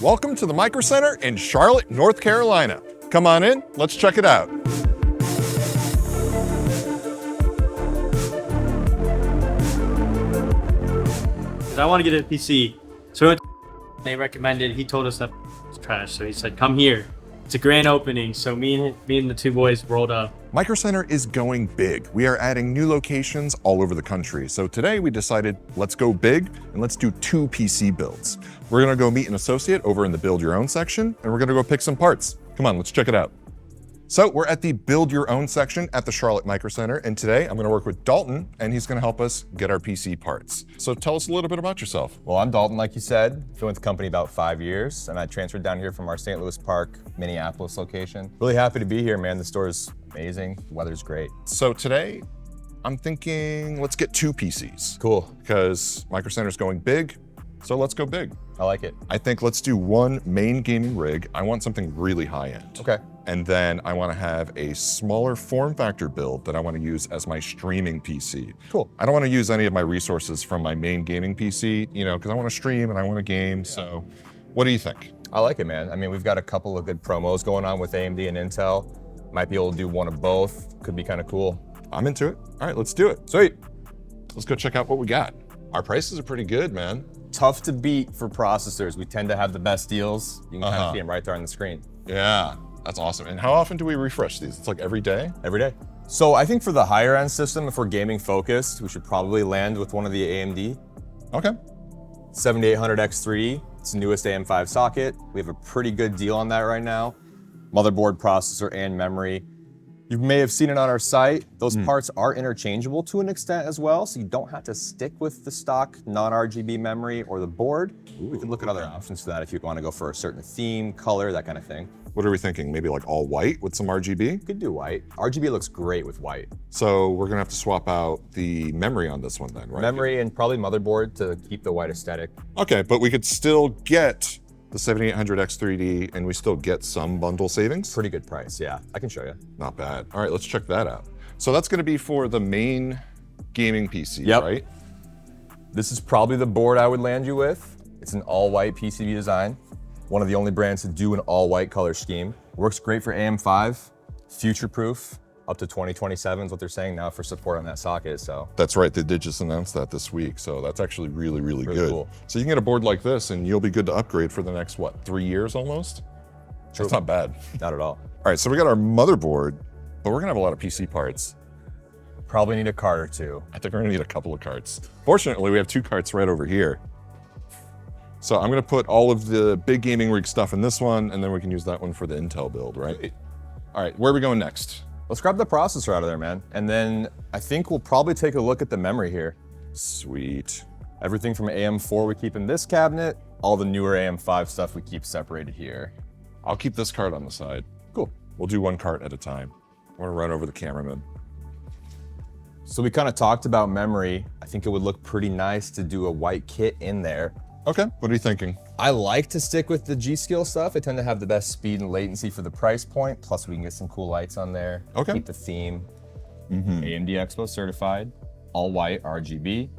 Welcome to the microcenter in Charlotte, North Carolina. Come on in, let's check it out. I want to get a PC, so we went to they recommended. He told us that it's trash, so he said, "Come here. It's a grand opening." So me and the two boys rolled up. Microcenter is going big. We are adding new locations all over the country. So today we decided, let's go big and let's do 2 PC builds. We're gonna go meet an associate over in the Build Your Own section, and we're gonna go pick some parts. Come on, let's check it out. So we're at the Build Your Own section at the Charlotte Microcenter, and today I'm gonna work with Dalton, and he's gonna help us get our PC parts. So tell us a little bit about yourself. Well, I'm Dalton, like you said. Been with the company about 5 years, and I transferred down here from our St. Louis Park, Minneapolis location. Really happy to be here, man. The store is amazing. The weather's great. So today, I'm thinking let's get 2 PCs. Cool. Because Microcenter's going big, so let's go big. I like it. I think let's do 1 main gaming rig. I want something really high end. Okay. And then I want to have a smaller form factor build that I want to use as my streaming PC. Cool. I don't want to use any of my resources from my main gaming PC, you know, because I want to stream and I want to game. Yeah. So what do you think? I like it, man. I mean, we've got a couple of good promos going on with AMD and Intel. Might be able to do one of both. Could be kind of cool. I'm into it. All right, let's do it. Sweet. Let's go check out what we got. Our prices are pretty good, man. Tough to beat for processors. We tend to have the best deals. You can kind of see them right there on the screen. Yeah. That's awesome. And how often do we refresh these? It's like every day? Every day. So I think for the higher end system, if we're gaming focused, we should probably land with one of the AMD. Okay. 7800X3D, it's the newest AM5 socket. We have a pretty good deal on that right now. Motherboard, processor, and memory. You may have seen it on our site. Those parts are interchangeable to an extent as well, so you don't have to stick with the stock non-RGB memory or the board. We can look at other options for that if you want to go for a certain theme, color, that kind of thing. What are we thinking? Maybe like all white with some RGB? You could do white. RGB looks great with white. So we're gonna have to swap out the memory on this one then, right? Memory and probably motherboard to keep the white aesthetic. Okay, but we could still get the 7800X3D and we still get some bundle savings? Pretty good price, yeah. I can show you. Not bad. All right, let's check that out. So that's gonna be for the main gaming PC, right? This is probably the board I would land you with. It's an all-white PCB design. One of the only brands to do an all-white color scheme. Works great for AM5, future-proof, up to 2027 is what they're saying now for support on that socket, so. That's right, they did just announce that this week, so that's actually really, really good. Cool. So you can get a board like this and you'll be good to upgrade for the next, what, 3 years almost? True. That's not bad. Not at all. All right, so we got our motherboard, but we're gonna have a lot of PC parts. Probably need a cart or two. I think we're gonna need a couple of carts. Fortunately, we have 2 carts right over here. So I'm gonna put all of the big gaming rig stuff in this one, and then we can use that one for the Intel build, right? All right, where are we going next? Let's grab the processor out of there, man. And then I think we'll probably take a look at the memory here. Sweet. Everything from AM4 we keep in this cabinet. All the newer AM5 stuff we keep separated here. I'll keep this cart on the side. Cool. We'll do 1 cart at a time. I wanna run over the cameraman. So we kind of talked about memory. I think it would look pretty nice to do a white kit in there. Okay, what are you thinking? I like to stick with the G.Skill stuff. They tend to have the best speed and latency for the price point. Plus we can get some cool lights on there. Okay. Keep the theme. AMD Expo certified, all white RGB,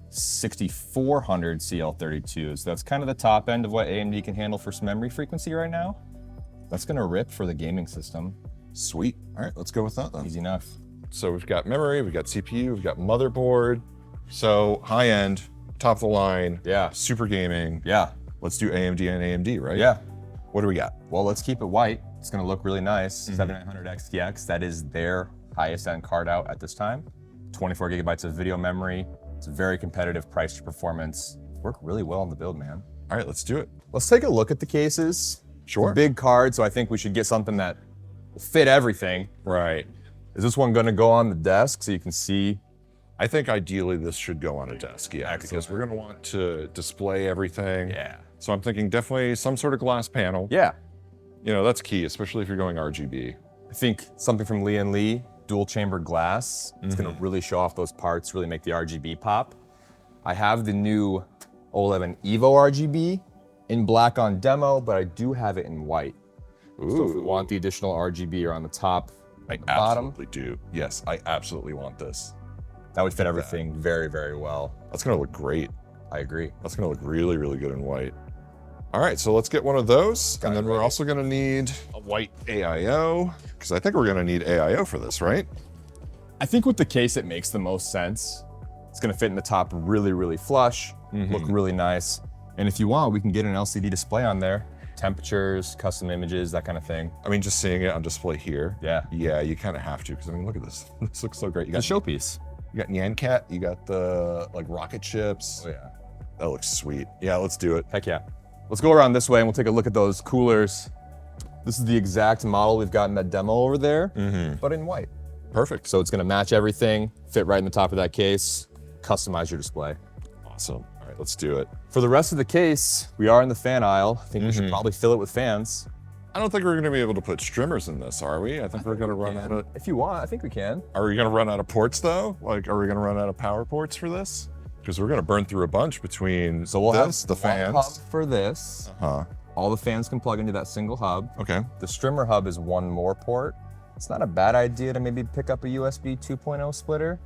6400 CL32. So that's kind of the top end of what AMD can handle for some memory frequency right now. That's gonna rip for the gaming system. Sweet. All right, let's go with that then. Easy enough. So we've got memory, we've got CPU, we've got motherboard. So high end, top of the line, Yeah. super gaming. Yeah. Let's do AMD and AMD, right? Yeah. What do we got? Well, let's keep it white. It's gonna look really nice. 7900 XTX, that is their highest end card out at this time. 24 gigabytes of video memory. It's a very competitive price to performance. Work really well on the build, man. All right, let's do it. Let's take a look at the cases. Sure. It's a big card, so I think we should get something that will fit everything. Right. Is this one gonna go on the desk so you can see? I think ideally this should go on a desk, yeah, because we're gonna want to display everything. Yeah. So I'm thinking definitely some sort of glass panel. Yeah. You know, that's key, especially if you're going RGB. I think something from Lee & Lee, dual chamber glass. It's gonna really show off those parts, really make the RGB pop. I have the new O11 Evo RGB in black on demo, but I do have it in white. So if we want the additional RGB or on the top, I bottom, absolutely do. Yes, I absolutely want this. that would fit everything very, very well. That's gonna look great. I agree. That's gonna look really, really good in white. All right, so let's get one of those. And then we're also gonna need a white AIO, because I think we're gonna need AIO for this, right? I think with the case, it makes the most sense. It's gonna fit in the top really, really flush, look really nice. And if you want, we can get an LCD display on there. Temperatures, custom images, that kind of thing. I mean, just seeing it on display here. Yeah. Yeah, you kind of have to, because I mean, look at this. This looks so great. You It's got a showpiece. You got Nyan Cat, you got the like rocket ships. Oh yeah. That looks sweet. Yeah, let's do it. Heck yeah. Let's go around this way and we'll take a look at those coolers. This is the exact model we've got in that demo over there, but in white. Perfect. So it's gonna match everything, fit right in the top of that case, customize your display. Awesome. All right, let's do it. For the rest of the case, we are in the fan aisle. I think we should probably fill it with fans. I don't think we're gonna be able to put Strimers in this, are we? I think we're gonna run out of. If you want, I think we can. Are we gonna run out of ports though? Like, are we gonna run out of power ports for this? Because we're gonna burn through a bunch between So we'll this, have the one hub fans. for this. All the fans can plug into that single hub. Okay. The Strimmer hub is one more port. It's not a bad idea to maybe pick up a USB 2.0 splitter,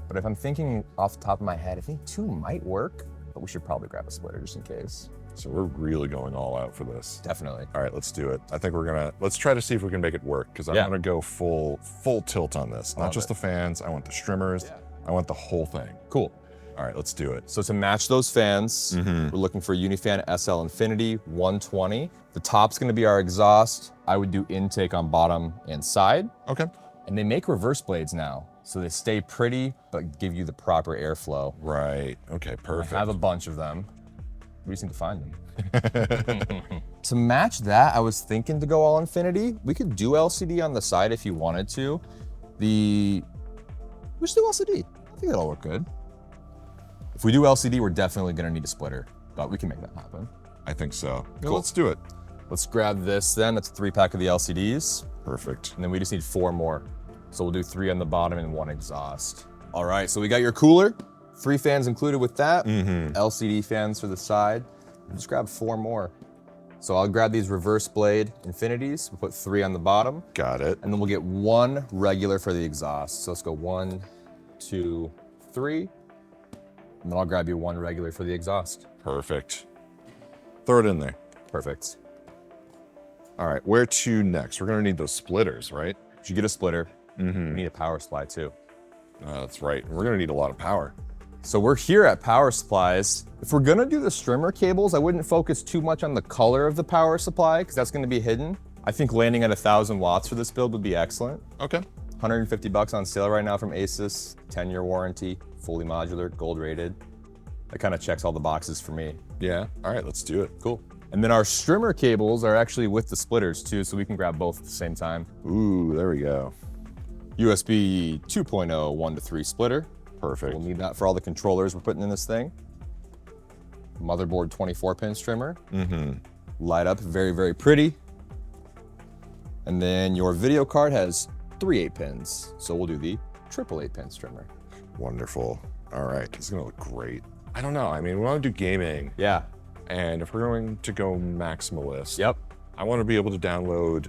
but if I'm thinking off the top of my head, I think 2 might work, but we should probably grab a splitter just in case. So we're really going all out for this. Definitely. All right, let's do it. I think let's try to see if we can make it work, because I'm gonna go full tilt on this. Not just the fans, I want the Strimers. I want the whole thing. Cool. All right, let's do it. So to match those fans, we're looking for Unifan SL Infinity 120. The top's gonna be our exhaust. I would do intake on bottom and side. Okay. And they make reverse blades now, so they stay pretty, but give you the proper airflow. Right, okay, perfect. I have a bunch of them. We just need to find them. To match that, I was thinking to go all Infinity. We could do LCD on the side if you wanted to. We should do LCD. I think that'll work good. If we do LCD, we're definitely gonna need a splitter, but we can make that happen. I think so. Yeah, Cool. let's do it. Let's grab this then. That's a 3-pack of the LCDs. Perfect. And then we just need 4 more. So we'll do 3 on the bottom and 1 exhaust. All right, so we got your cooler. 3 fans included with that. LCD fans for the side. Just grab 4 more. So I'll grab these reverse blade Infinities. We'll put 3 on the bottom. Got it. And then we'll get 1 regular for the exhaust. So let's go 1, 2, 3. And then I'll grab you 1 regular for the exhaust. Perfect. Throw it in there. Perfect. All right, where to next? We're gonna need those splitters, right? If you get a splitter, we need a power supply too. That's right. We're gonna need a lot of power. So we're here at Power Supplies. If we're gonna do the Strimmer cables, I wouldn't focus too much on the color of the power supply because that's gonna be hidden. I think landing at 1,000 watts for this build would be excellent. Okay. 150 bucks on sale right now from Asus, 10-year warranty, fully modular, gold rated. That kind of checks all the boxes for me. Yeah. All right, let's do it. Cool. And then our Strimmer cables are actually with the splitters too, so we can grab both at the same time. Ooh, there we go. USB 2.0 1 to 3 splitter. Perfect. We'll need that for all the controllers we're putting in this thing. Motherboard 24-pin strimmer. Light up, very, very pretty. And then your video card has 3 8-pins, so we'll do the triple 8-pin strimmer. Wonderful. All right, it's gonna look great. I don't know. I mean, we want to do gaming, Yeah. and if we're going to go maximalist, Yep. I want to be able to download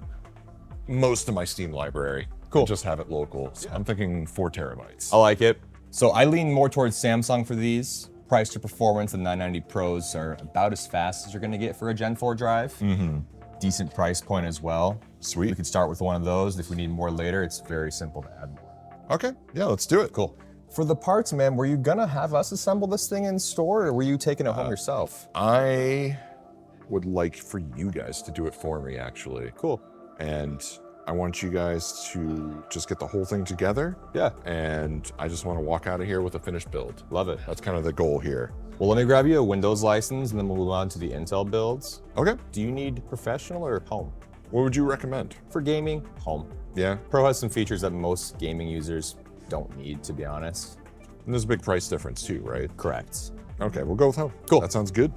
most of my Steam library. Cool. And just have it local. So I'm thinking 4 terabytes. I like it. So I lean more towards Samsung for these. Price to performance, the 990 Pros are about as fast as you're gonna get for a Gen 4 drive. Decent price point as well. Sweet. We could start with one of those. If we need more later, it's very simple to add more. Okay. Yeah, let's do it. Cool. For the parts, man, were you gonna have us assemble this thing in store or were you taking it home yourself? I would like for you guys to do it for me, actually. Cool. And I want you guys to just get the whole thing together. Yeah. And I just want to walk out of here with a finished build. Love it. That's kind of the goal here. Well, let me grab you a Windows license and then we'll move on to the Intel builds. Okay. Do you need professional or home? What would you recommend? For gaming, home. Yeah. Pro has some features that most gaming users don't need, to be honest. And there's a big price difference too, right? Correct. Okay, we'll go with home. Cool. That sounds good.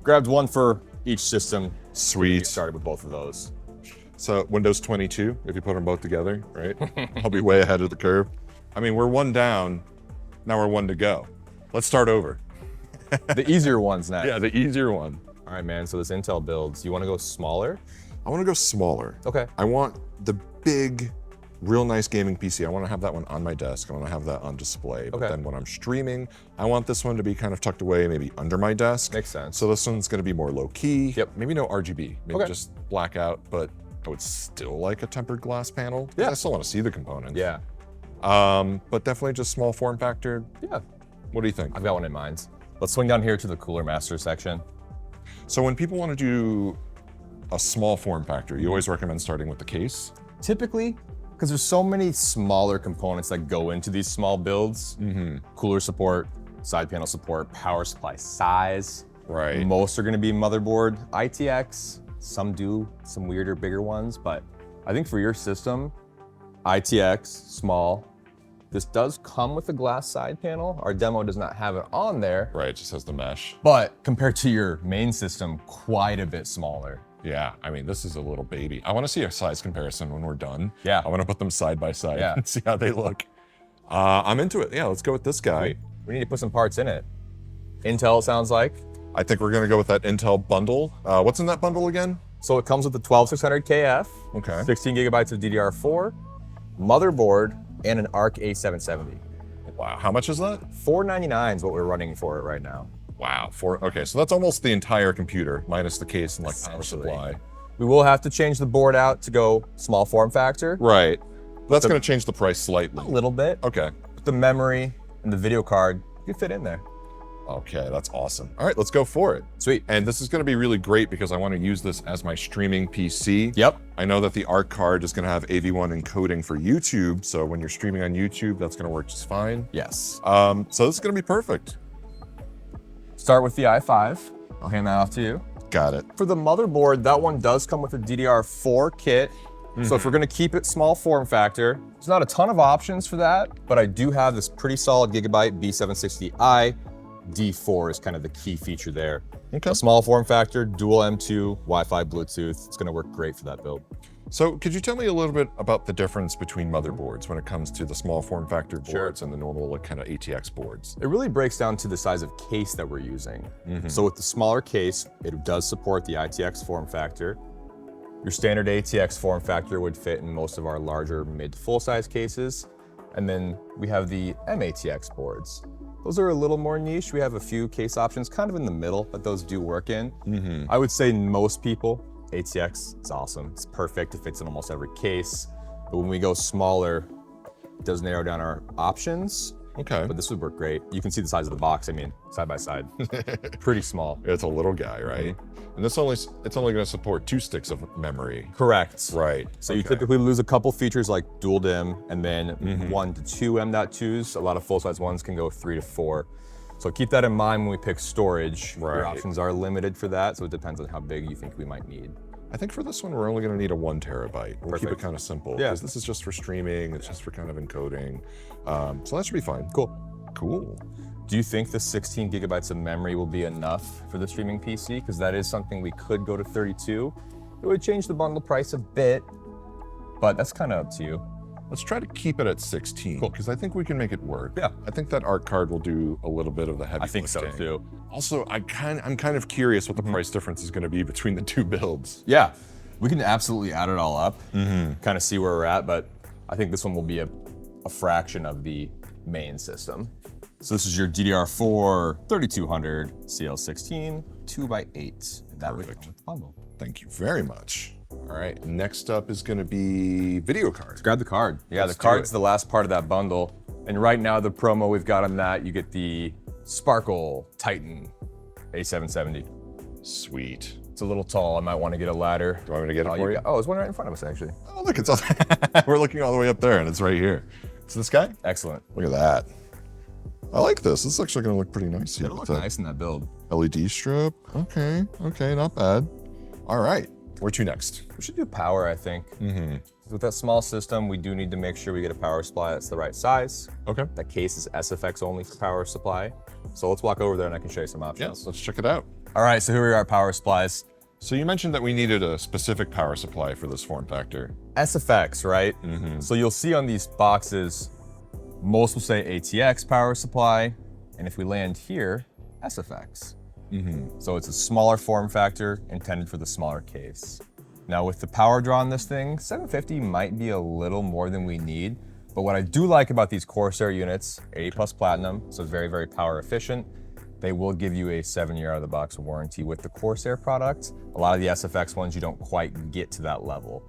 Grabbed one for each system. Sweet. Get started with both of those. So Windows 22, if you put them both together, right? I'll be way ahead of the curve. I mean, we're 1 down, now we're 1 to go. Let's start over. The easier ones next. Yeah, the easier one. All right, man, so this Intel builds, you wanna go smaller? I want to go smaller. Okay. I want the big real nice gaming PC. I want to have that one on my desk. I want to have that on display. But Okay. then when I'm streaming, I want this one to be kind of tucked away, maybe under my desk. Makes sense. So this one's going to be more low key. Yep. Maybe no RGB. Maybe Okay. just blackout, but I would still like a tempered glass panel. 'Cause Yeah. I still want to see the components. Yeah. But definitely just small form factor. Yeah. What do you think? I've got one in mind. Let's swing down here to the Cooler Master section. So when people want to do a small form factor, you always recommend starting with the case. Typically, because there's so many smaller components that go into these small builds, cooler support, side panel support, power supply size. Right. Most are going to be motherboard ITX. Some do some weirder, bigger ones, but I think for your system, ITX, small. This does come with a glass side panel. Our demo does not have it on there, Right, it just has the mesh. but compared to your main system, quite a bit smaller. Yeah, I mean, this is a little baby. I want to see a size comparison when we're done. Yeah. I want to put them side by side Yeah. and see how they look. I'm into it. Yeah, let's go with this guy. We need to put some parts in it. Intel, it sounds like. I think we're going to go with that Intel bundle. What's in that bundle again? So it comes with the 12600KF, Okay. 16 gigabytes of DDR4, motherboard, and an ARC A770. Wow, how much is that? $499 is what we're running for it right now. Wow, okay, so that's almost the entire computer, minus the case and like power Essentially. supply. We will have to change the board out to go small form factor, Right. That's going to change the price slightly. a little bit. Okay. But the memory and the video card, you fit in there. Okay, that's awesome. All right, let's go for it. Sweet. And this is going to be really great because I want to use this as my streaming PC. Yep. I know that the ARC card is going to have AV1 encoding for YouTube, so when you're streaming on YouTube, that's going to work just fine. Yes. So this is going to be perfect. Start with the i5. I'll hand that off to you. Got it. For the motherboard, that one does come with a DDR4 kit. So if we're gonna keep it small form factor, there's not a ton of options for that, but I do have this pretty solid Gigabyte B760i. D4 is kind of the key feature there. Okay. A small form factor, dual M2, Wi-Fi, Bluetooth. It's gonna work great for that build. So could you tell me a little bit about the difference between motherboards when it comes to the small form factor boards and the normal like, kind of ATX boards? It really breaks down to the size of case that we're using. So with the smaller case, it does support the ITX form factor. Your standard ATX form factor would fit in most of our larger mid full size cases. And then we have the MATX boards. Those are a little more niche. We have a few case options kind of in the middle that those do work in. I would say most people, ATX, it's awesome. It's perfect. It fits in almost every case. But when we go smaller, it does narrow down our options. Okay. But this would work great. You can see the size of the box. I mean, side by side, pretty small. It's a little guy, right? And it's only going to support 2 sticks of memory. Correct. Right. So you typically lose a couple features like dual DIMM and then 1 to 2 M.2s. A lot of full-size ones can go 3 to 4. So keep that in mind when we pick storage. Right. Your options are limited for that, so it depends on how big you think we might need. I think for this one, we're only going to need a 1 terabyte. We'll keep it Perfect. kind of simple. Yeah. Because this is just for streaming. It's just for kind of encoding. So that should be fine. Cool. Cool. Do you think the 16 gigabytes of memory will be enough for the streaming PC? Because that is something we could go to 32. It would change the bundle price a bit, but that's kind of up to you. Let's try to keep it at 16 because I think we can make it work. Yeah. I think that ARC card will do a little bit of the heavy I think so lifting. too. Also, I'm kind of curious what the price difference is going to be between the 2 builds. Yeah, we can absolutely add it all up, kind of see where we're at, but I think this one will be a fraction of the main system. So this is your DDR4 3200 CL16 2x8. That would come with the bundle. Thank you very much. All right, next up is going to be video card. Grab the card. Yeah, Let's the do card's it. the last part of that bundle. And right now, the promo we've got on that, you get the Sparkle Titan A770. Sweet. It's a little tall. I might want to get a ladder. Do you want me to get it for you? Oh, there's one right in front of us, actually. Oh, look, it's we're looking all the way up there, and it's right here. It's this guy? Excellent. Look at that. I like this. This is actually going to look pretty nice here. It'll look with that nice in that build. LED strip. Okay, not bad. All right, where to next? We should do power, I think. With that small system, we do need to make sure we get a power supply that's the right size. Okay. That case is SFX only for power supply. So let's walk over there and I can show you some options. Yes, let's check it out. All right, so here we are at power supplies. So you mentioned that we needed a specific power supply for this form factor. SFX, right? So you'll see on these boxes, most will say ATX power supply. And if we land here, SFX. So it's a smaller form factor intended for the smaller case. Now with the power draw on this thing, 750 might be a little more than we need. But what I do like about these Corsair units, 80 plus platinum, so very, very power efficient. They will give you a 7-year out of the box warranty with the Corsair product. A lot of the SFX ones, you don't quite get to that level.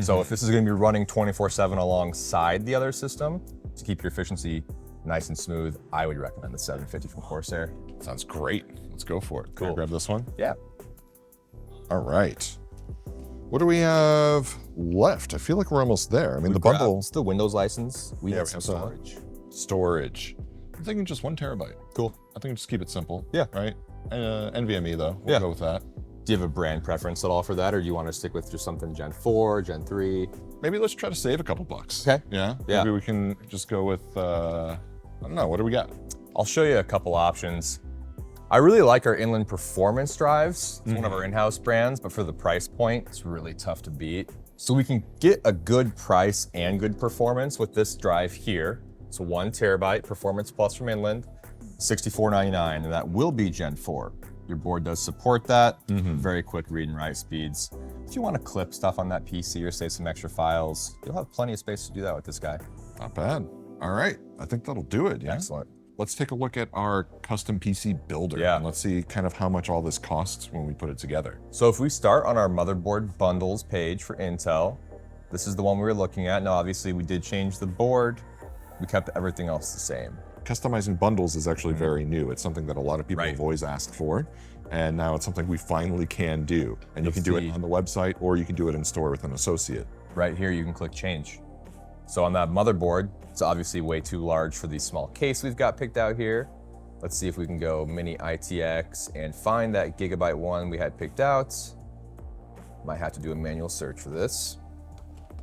So if this is gonna be running 24/7 alongside the other system, to keep your efficiency nice and smooth, I would recommend the 750 from Corsair. Sounds great. Let's go for it. Can I Cool. grab this one? Yeah. All right. What do we have left? I feel like we're almost there. I mean, the bundle It's the Windows license. We Yeah, have we some have some. storage. storage. I'm thinking just 1 terabyte. Cool. I think just keep it simple. Yeah. Right. NVMe though. We'll Yeah. go with that. Do you have a brand preference at all for that, or do you want to stick with just something Gen 4, Gen 3? Maybe let's try to save a couple bucks. Okay. Yeah. Yeah. Maybe we can just go with. I don't know. What do we got? I'll show you a couple options. I really like our Inland Performance drives. It's one of our in-house brands, but for the price point, it's really tough to beat. So we can get a good price and good performance with this drive here. It's 1 terabyte Performance Plus from Inland, $64.99, and that will be Gen 4. Your board does support that, very quick read and write speeds. If you want to clip stuff on that PC or save some extra files, you'll have plenty of space to do that with this guy. Not bad. All right. I think that'll do it. Yeah. Excellent. Let's take a look at our custom PC builder. Yeah. And let's see kind of how much all this costs when we put it together. So if we start on our motherboard bundles page for Intel, this is the one we were looking at. Now, obviously we did change the board. We kept everything else the same. Customizing bundles is actually very new. It's something that a lot of people Right. have always asked for. And now it's something we finally can do. And you You'll can do see. it on the website or you can do it in store with an associate. Right here, you can click change. So on that motherboard, it's obviously way too large for the small case we've got picked out here. Let's see if we can go mini ITX and find that Gigabyte one we had picked out. Might have to do a manual search for this.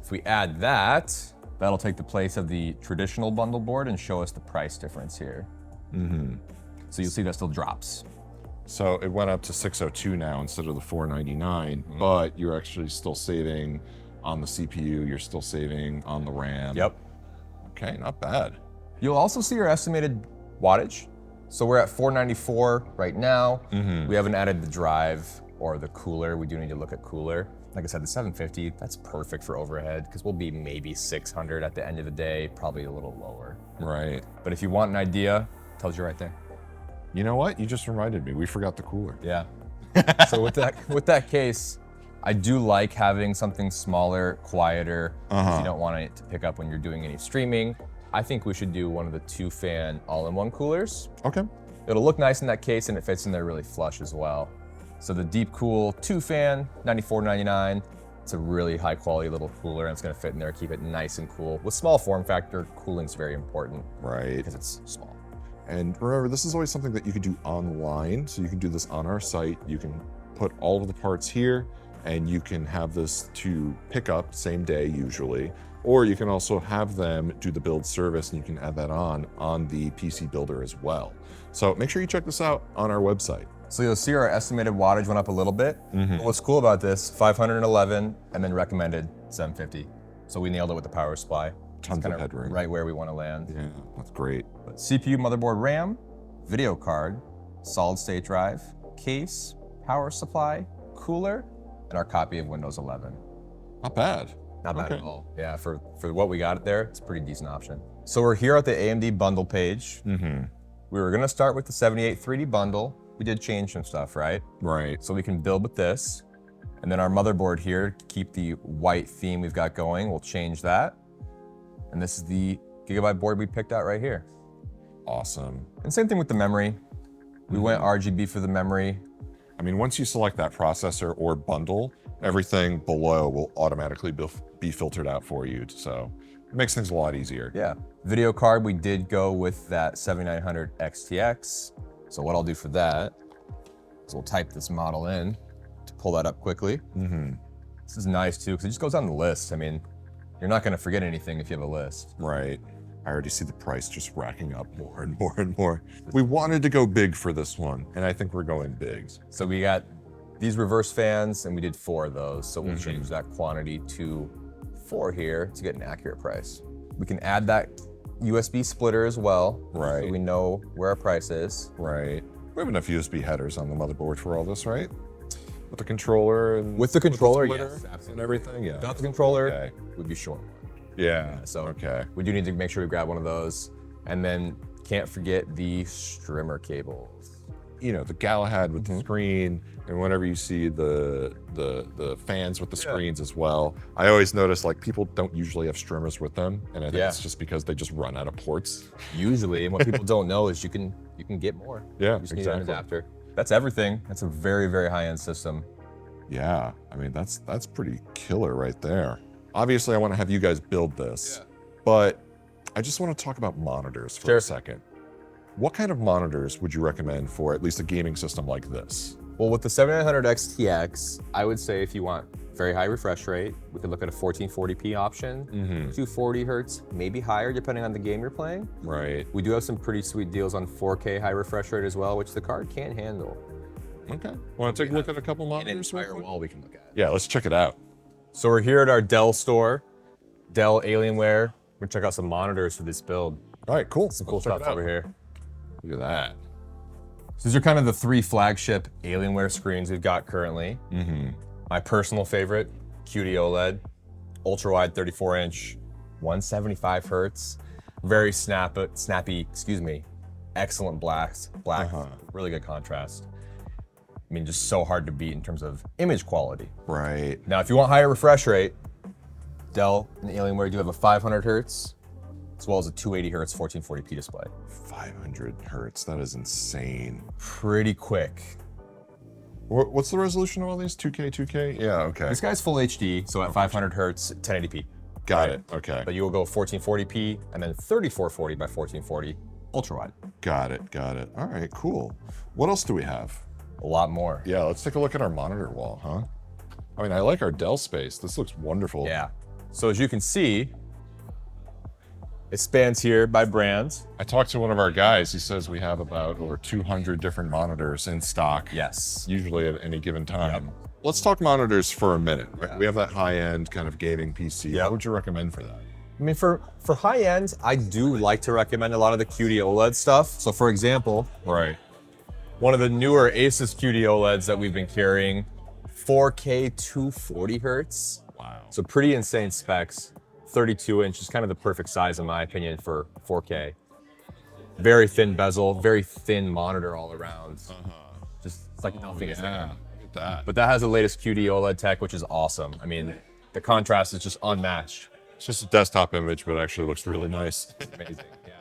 If we add that, that'll take the place of the traditional bundle board and show us the price difference here. So you'll see that still drops. So it went up to 602 now instead of the 499, but you're actually still saving on the CPU, you're still saving on the RAM. Yep. Okay, not bad. You'll also see our estimated wattage. So we're at 494 right now. We haven't added the drive or the cooler. We do need to look at cooler. Like I said, the 750, that's perfect for overhead because we'll be maybe 600 at the end of the day, probably a little lower. Right. But if you want an idea, tells you right there. You know what? You just reminded me. We forgot the cooler. Yeah. So with that case, I do like having something smaller, quieter, if you don't want it to pick up when you're doing any streaming. I think we should do one of the 2-fan all-in-one coolers. Okay. It'll look nice in that case and it fits in there really flush as well. So the Deep Cool 2-fan, $94.99. It's a really high quality little cooler and it's gonna fit in there, keep it nice and cool. With small form factor, cooling's very important Right. because it's small. And remember, this is always something that you can do online. So you can do this on our site. You can put all of the parts here and you can have this to pick up same day usually. Or you can also have them do the build service and you can add that on the PC builder as well. So make sure you check this out on our website. So you'll see our estimated wattage went up a little bit. But what's cool about this, 511 and then recommended 750. So we nailed it with the power supply. Tons It's of kinda headroom. right where we want to land. Yeah, that's great. But CPU, motherboard, RAM, video card, solid state drive, case, power supply, cooler, and our copy of Windows 11. Not bad. Not bad at Okay. all. Yeah, for what we got there, it's a pretty decent option. So we're here at the AMD bundle page. We were gonna start with the 78 3D bundle. We did change some stuff, right? Right. So we can build with this. And then our motherboard here, keep the white theme we've got going, we'll change that. And this is the Gigabyte board we picked out right here. Awesome. And same thing with the memory. We went RGB for the memory. I mean, once you select that processor or bundle, everything below will automatically be filtered out for you. So it makes things a lot easier. Yeah. Video card, we did go with that 7900 XTX. So what I'll do for that is we'll type this model in to pull that up quickly. This is nice too, because it just goes on the list. I mean, you're not gonna forget anything if you have a list. Right. I already see the price just racking up more and more and more. We wanted to go big for this one, and I think we're going big. So we got these reverse fans, and we did 4 of those. So we'll change that quantity to 4 here to get an accurate price. We can add that USB splitter as well. Right. So we know where our price is. Right. We have enough USB headers on the motherboard for all this, right? With the controller and With the controller, splitter yes, absolutely. and everything. Yeah. Without the controller, Okay. would be short. Yeah. So okay. we do need to make sure we grab one of those. And then can't forget the strimmer cables. You know, the Galahad with the screen, and whenever you see the fans with the screens as well. I always notice like people don't usually have streamers with them, and I think it's just because they just run out of ports. Usually, and what people don't know is you can get more. Yeah, You just need an adapter. That's everything. That's a very, very high-end system. Yeah, I mean that's pretty killer right there. Obviously, I want to have you guys build this, but I just want to talk about monitors for a second. What kind of monitors would you recommend for at least a gaming system like this? Well, with the 7900 XTX, I would say if you want very high refresh rate, we could look at a 1440p option, 240 hertz, maybe higher depending on the game you're playing. Right. We do have some pretty sweet deals on 4K high refresh rate as well, which the card can handle. Okay. Want to take a look at a couple And an monitors? entire wall we can look at. Yeah, let's check it out. So we're here at our Dell store, Dell Alienware. We're gonna check out some monitors for this build. All right, cool. Some cool Let's check stuff it out. over here. Look at that. So these are kind of the 3 flagship Alienware screens we've got currently. My personal favorite, QD OLED, ultra wide 34-inch, 175 hertz, very snappy, excellent black, really good contrast. I mean, just so hard to beat in terms of image quality. Right. Now, if you want higher refresh rate, Dell and Alienware do have a 500 hertz, as well as a 280 hertz 1440p display. 500 hertz. That is insane. Pretty quick. What's the resolution of all these? 2K, 2K? Yeah, okay. This guy's full HD, so at 500 hertz, 1080p. Got it. Okay. But you will go 1440p and then 3440 by 1440 ultra wide. Got it. Got it. All right, cool. What else do we have? A lot more. Yeah, let's take a look at our monitor wall, huh? I mean, I like our Dell space. This looks wonderful. Yeah. So as you can see, it spans here by brands. I talked to one of our guys. He says we have about over 200 different monitors in stock. Yes. Usually at any given time. Let's talk monitors for a minute. Right? Yeah. We have that high-end kind of gaming PC. Yep. What would you recommend for that? I mean, for high end, I do like to recommend a lot of the QD OLED stuff. So for example, Right. one of the newer Asus QD OLEDs that we've been carrying, 4K 240 hertz. Wow. So pretty insane specs. 32 inch is kind of the perfect size in my opinion for 4K. Very thin bezel, very thin monitor all around. Just it's like nothing is there. Yeah. Look at that. But that has the latest QD OLED tech, which is awesome. I mean, the contrast is just unmatched. It's just a desktop image, but it actually looks really nice. Amazing, yeah.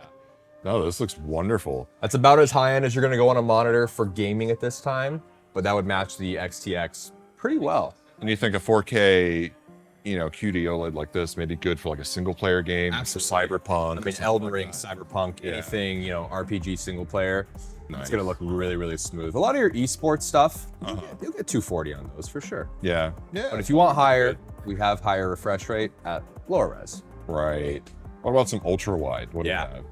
No, this looks wonderful. That's about as high end as you're gonna go on a monitor for gaming at this time, but that would match the XTX pretty well. And you think a 4K, QD OLED like this may be good for like a single player game, for Cyberpunk. I mean, Elden Ring, Cyberpunk, anything, RPG single player, it's gonna look really, really smooth. A lot of your esports stuff, you'll get 240 on those for sure. Yeah. Yeah. But if you want higher, we have higher refresh rate at lower res. Right. What about some ultra wide? What do we have?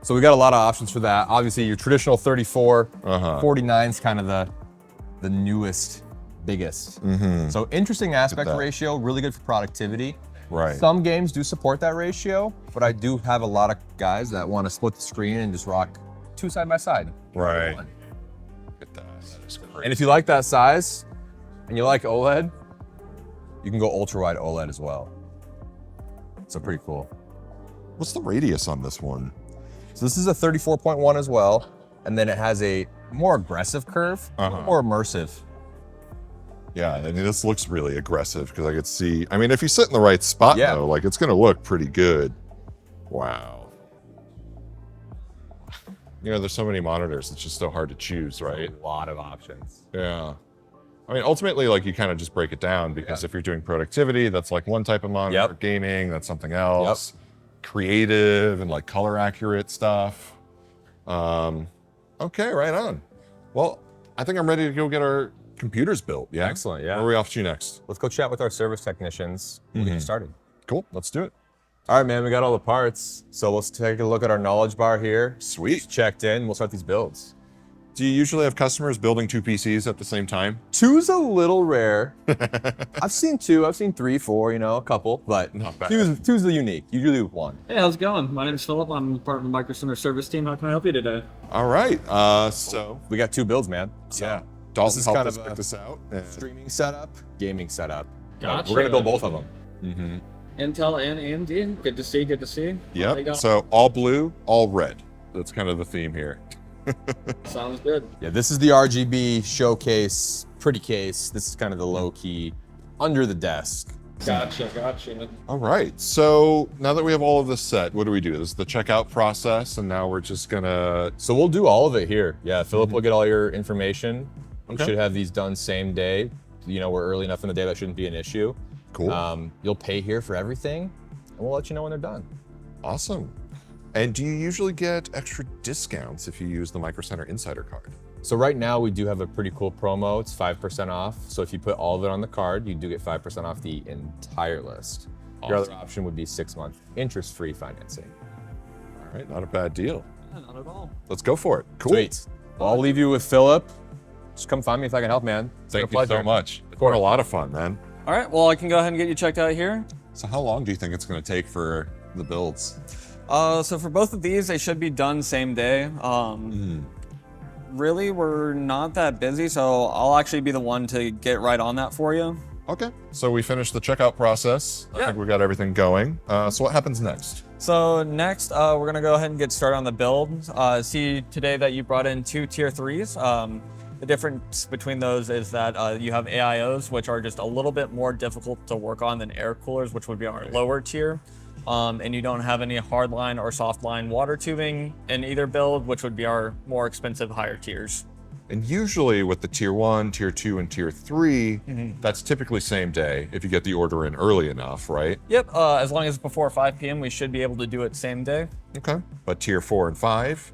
So we got a lot of options for that. Obviously, your traditional 34, 49 is kind of the newest, biggest. So interesting aspect ratio, really good for productivity. Right. Some games do support that ratio, but I do have a lot of guys that want to split the screen and just rock 2 side by side. Right. One. Look at that. That is great. And if you like that size and you like OLED, you can go ultra wide OLED as well. So pretty cool. What's the radius on this one? So this is a 34.1 as well, and then it has a more aggressive curve, more immersive. Yeah, I mean, this looks really aggressive because I could see. I mean, if you sit in the right spot, though, like it's going to look pretty good. Wow. There's so many monitors. It's just so hard to choose, right? A lot of options. Yeah. I mean, ultimately, like you kind of just break it down because if you're doing productivity, that's like one type of monitor. Gaming, that's something else. Creative and like color accurate stuff. Okay, right on. Well, I think I'm ready to go get our computers built. Yeah. Excellent. Yeah. Where are we off to next? Let's go chat with our service technicians. We'll get you started. Cool. Let's do it. All right, man. We got all the parts. So let's take a look at our knowledge bar here. Sweet. It's checked in. We'll start these builds. Do you usually have customers building 2 PCs at the same time? 2's a little rare. I've seen 2. I've seen 3, 4. A couple, but Not bad. 2's the unique. Usually 1. Hey, how's it going? My name is Phillip. I'm part of the microcenter service team. How can I help you today? All right. So We got 2 builds, man. yeah, Dalton is helped kind us of pick a this out. And Streaming setup, gaming setup. Gotcha. We're gonna build both of them. Intel and AMD. Good to see. Good to see. yep. So all blue, all red. That's kind of the theme here. Sounds good. Yeah, this is the RGB showcase, pretty case. This is kind of the low key, under the desk. Gotcha. All right. So now that we have all of this set, what do we do? This is the checkout process, and now we're just gonna. So we'll do all of it here. Yeah, Phillip will get all your information. We Okay. should have these done same day. You know, we're early enough in the day that shouldn't be an issue. Cool. You'll pay here for everything, and we'll let you know when they're done. Awesome. And do you usually get extra discounts if you use the Microcenter Insider card? So right now we do have a pretty cool promo. It's 5% off. So if you put all of it on the card, you do get 5% off the entire list. Your other option would be 6-month interest-free financing. All right, not a bad deal. Yeah, not at all. Let's go for it. Cool. Sweet. Well, I'll leave you with Phillip. Just come find me if I can help, man. It's been a Thank you so pleasure. much. It's been a lot of fun, man. All right, well, I can go ahead and get you checked out here. So how long do you think it's going to take for the builds? So for both of these, they should be done same day. Really, we're not that busy, so I'll actually be the one to get right on that for you. Okay. So we finished the checkout process. I Yeah. think we got everything going. So what happens next? So next, we're gonna go ahead and get started on the build. See today that you brought in 2 tier 3s. The difference between those is that you have AIOs, which are just a little bit more difficult to work on than air coolers, which would be our lower tier. And you don't have any hardline or softline water tubing in either build, which would be our more expensive higher tiers. And usually with the tier 1, tier 2, and tier 3, that's typically same day if you get the order in early enough, right? Yep, as long as it's before 5 p.m., we should be able to do it same day. Okay. But tier 4 and 5?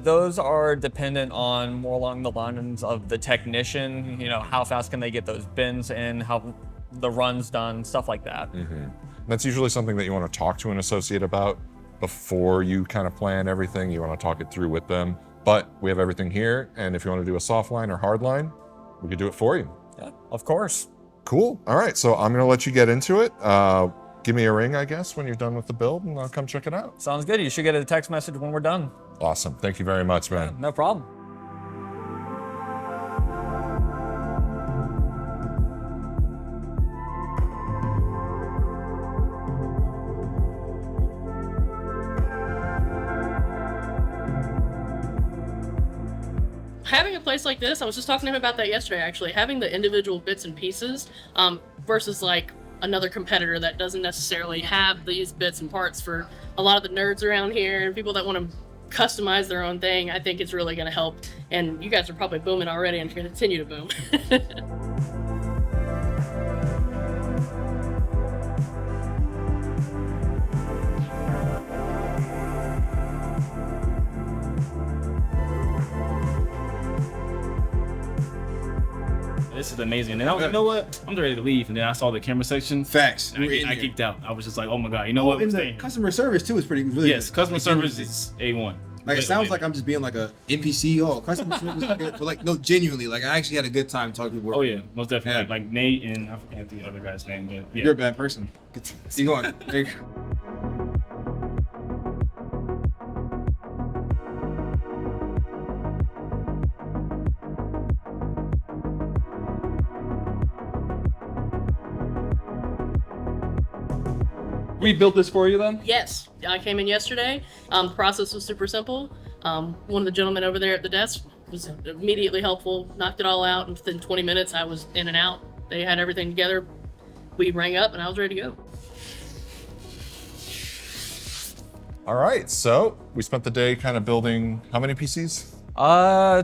Those are dependent on more along the lines of the technician, you know, how fast can they get those bins in, how the run's done, stuff like that. That's usually something that you want to talk to an associate about before you kind of plan everything. You want to talk it through with them. But we have everything here, and if you want to do a soft line or hard line, we could do it for you. Yeah, of course. Cool. All right, so I'm going to let you get into it. Give me a ring, I guess, when you're done with the build, and I'll come check it out. Sounds good. You should get a text message when we're done. Awesome. Thank you very much, man. No problem. Having a place like this, I was just talking to him about that yesterday actually, having the individual bits and pieces versus like another competitor that doesn't necessarily have these bits and parts for a lot of the nerds around here and people that want to customize their own thing. I think it's really going to help, and you guys are probably booming already and going to continue to boom. This is amazing. And I was, you know what? I'm ready to leave. And then I saw the camera section. Facts. And I geeked out. I was just like, oh my God, you know what? And I'm the staying. customer service too is really Yes, good. customer service is A1. Like it sounds like I'm just being like a NPC. Oh, customer service is good. But like no, genuinely, like I actually had a good time talking to people. Oh yeah, most definitely. Yeah. Like Nate and I forget the other guy's name, but yeah. You're a bad person. See you going. There you go. We built this for you then? Yes, I came in yesterday. The process was super simple. One of the gentlemen over there at the desk was immediately helpful, knocked it all out, and within 20 minutes I was in and out. They had everything together. We rang up and I was ready to go. All right, so we spent the day kind of building how many PCs?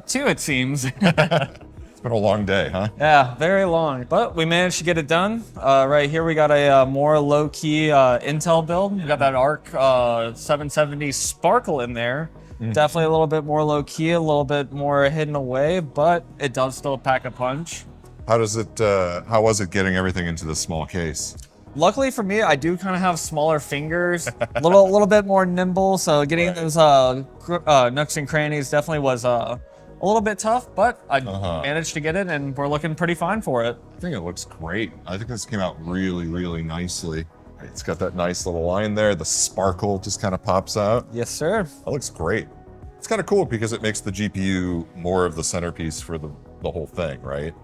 2 it seems. It's been a long day, huh? Yeah, very long, but we managed to get it done. Right here we got a more low-key Intel build. We got that ARC 770 Sparkle in there. Definitely a little bit more low-key, a little bit more hidden away, but it does still pack a punch. How was it getting everything into this small case? Luckily for me, I do kind of have smaller fingers, a little bit more nimble, so getting those nooks and crannies definitely was a little bit tough, but I managed to get it, and we're looking pretty fine for it. I think it looks great. I think this came out really, really nicely. It's got that nice little line there. The sparkle just kind of pops out. Yes, sir. That looks great. It's kind of cool because it makes the GPU more of the centerpiece for the the whole thing, right?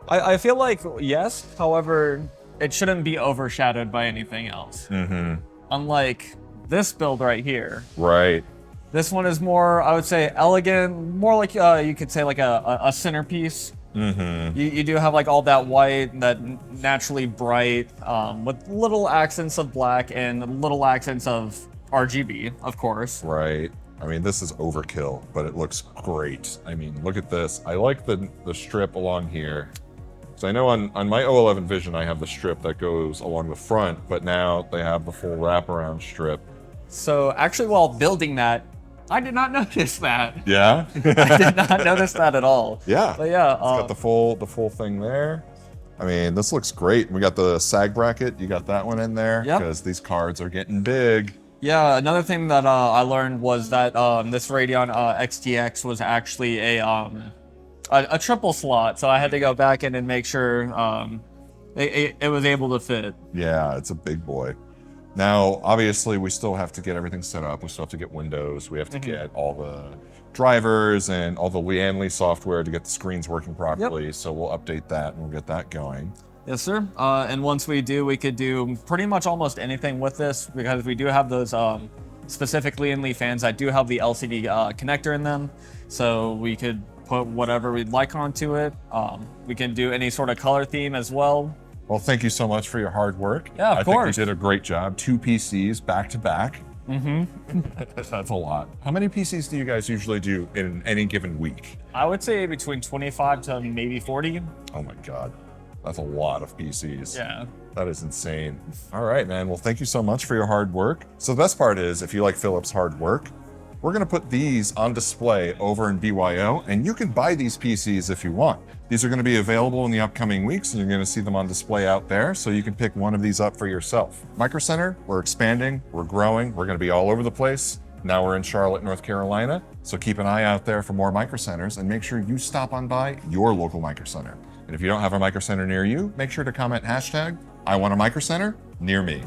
I feel like yes. However, it shouldn't be overshadowed by anything else. Unlike this build right here. Right. This one is more, I would say, elegant, more like you could say like a centerpiece. You do have like all that white, that naturally bright, with little accents of black and little accents of RGB, of course. Right. I mean, this is overkill, but it looks great. I mean, look at this. I like the strip along here. So I know on my O11 Vision, I have the strip that goes along the front, but now they have the full wraparound strip. So actually, while building that, I did not notice that. Yeah? I did not notice that at all. Yeah. But yeah. It's got the full thing there. I mean, this looks great. We got the sag bracket. You got that one in there because these cards are getting big. Yeah, another thing that I learned was that this Radeon XTX was actually a triple slot, so I had to go back in and make sure it was able to fit. Yeah, it's a big boy. Now, obviously, we still have to get everything set up. We still have to get Windows. We have to get all the drivers and all the Lianli software to get the screens working properly. So we'll update that and we'll get that going. Yes, sir. And once we do, we could do pretty much almost anything with this because we do have those specifically Lianli fans that do have the LCD connector in them. So we could put whatever we'd like onto it. We can do any sort of color theme as well. Well, thank you so much for your hard work. Yeah, of course. I think you did a great job. 2 PCs back to back. That's a lot. How many PCs do you guys usually do in any given week? I would say between 25 to maybe 40. Oh my God. That's a lot of PCs. Yeah. That is insane. All right, man. Well, thank you so much for your hard work. So the best part is, if you like Phillip's hard work, we're gonna put these on display over in BYO, and you can buy these PCs if you want. These are gonna be available in the upcoming weeks, and you're gonna see them on display out there, so you can pick one of these up for yourself. Microcenter, we're expanding, we're growing, we're gonna be all over the place. Now we're in Charlotte, North Carolina, so keep an eye out there for more microcenters, and make sure you stop on by your local microcenter. And if you don't have a microcenter near you, make sure to comment hashtag, I want a microcenter near me.